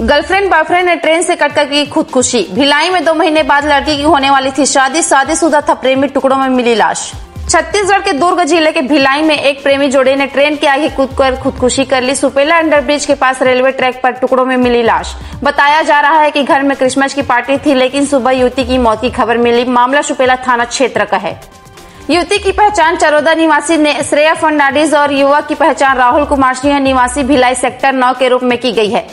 Girlfriend boyfriend ने train से कटकर की खुदकुशी। भिलाई में 2 महीने बाद लड़की की होने वाली थी शादी, शादीशुदा था प्रेमी, टुकड़ों में मिली लाश। छत्तीसगढ़ के दुर्ग जिले के भिलाई में एक प्रेमी जोड़े ने ट्रेन के आगे कूदकर खुदकुशी कर ली। सुपेला अंडरब्रिज के पास रेलवे ट्रैक पर टुकड़ों में मिली लाश। बताया जा रहा है कि घर में क्रिसमस की पार्टी थी, लेकिन सुबह युवती की मौत की खबर मिली। मामला सुपेला थाना क्षेत्र का है। युवती की पहचान चरोदा निवासी श्रेया फर्नांडिस और युवक की पहचान राहुल कुमार सिंह निवासी भिलाई सेक्टर 9 के रूप में की गई है।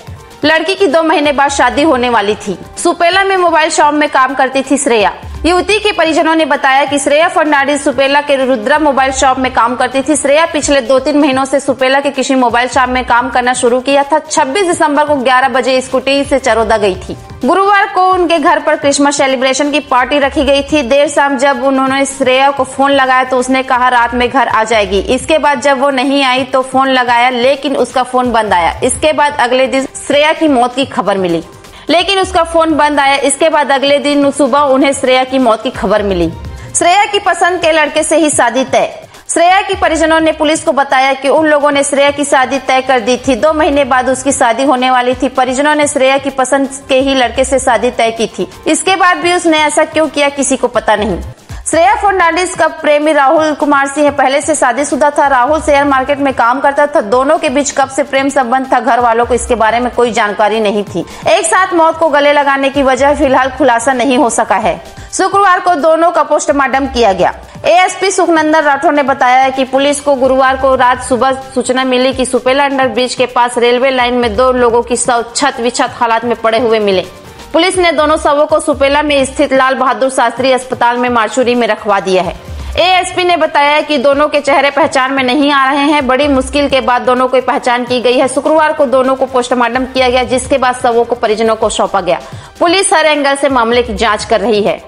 लड़की की 2 महीने बाद शादी होने वाली थी। सुपेला में मोबाइल शॉप में काम करती थी श्रेया। युवती के परिजनों ने बताया कि श्रेया फर्नांडिस सुपेला के रुद्रा मोबाइल शॉप में काम करती थी। श्रेया पिछले 2-3 महीनों से सुपेला के किसी मोबाइल शॉप में काम करना शुरू किया था। 26 दिसंबर को 11 बजे स्कूटी से चरोदा गई थी। गुरुवार को उनके घर पर क्रिसमस सेलिब्रेशन की पार्टी रखी गई थी। देर शाम जब उन्होंने श्रेया को फोन लगाया तो उसने कहा रात में घर आ जाएगी। इसके बाद जब वो नहीं आई तो फोन लगाया, लेकिन उसका फोन बंद आया। इसके बाद अगले दिन श्रेया की मौत की खबर मिली, लेकिन उसका फोन बंद आया। इसके बाद अगले दिन सुबह उन्हें श्रेया की मौत की खबर मिली। श्रेया की पसंद के लड़के से ही शादी तय। श्रेया की परिजनों ने पुलिस को बताया कि उन लोगों ने श्रेया की शादी तय कर दी थी। 2 महीने बाद उसकी शादी होने वाली थी। परिजनों ने श्रेया की पसंद के ही लड़के से शादी तय की थी। इसके बाद भी उसने ऐसा क्यों किया, किसी को पता नहीं। श्रेया फर्नांडिस का प्रेमी राहुल कुमार सिंह पहले से शादीशुदा था। राहुल शेयर मार्केट में काम करता था। दोनों के बीच कब से प्रेम संबंध था, घर वालों को इसके बारे में कोई जानकारी नहीं थी। एक साथ मौत को गले लगाने की वजह फिलहाल खुलासा नहीं हो सका है। शुक्रवार को दोनों का पोस्टमार्टम किया गया। एएसपी सुखनंदन राठौर ने बताया कि पुलिस को गुरुवार को रात सुबह सूचना मिली कि सुपेला अंडरब्रिज के पास रेलवे लाइन में 2 लोगों की शव छत विछत हालात में पड़े हुए मिले। पुलिस ने दोनों शवों को सुपेला में स्थित लाल बहादुर शास्त्री अस्पताल में मार्चुरी में रखवा दिया है। एएसपी ने बताया कि दोनों के चेहरे पहचान में नहीं आ रहे हैं। बड़ी मुश्किल के बाद दोनों की पहचान की गई है। शुक्रवार को दोनों को पोस्टमार्टम किया गया, जिसके बाद शवों को परिजनों को सौंपा गया। पुलिस हर एंगल से मामले की जांच कर रही है।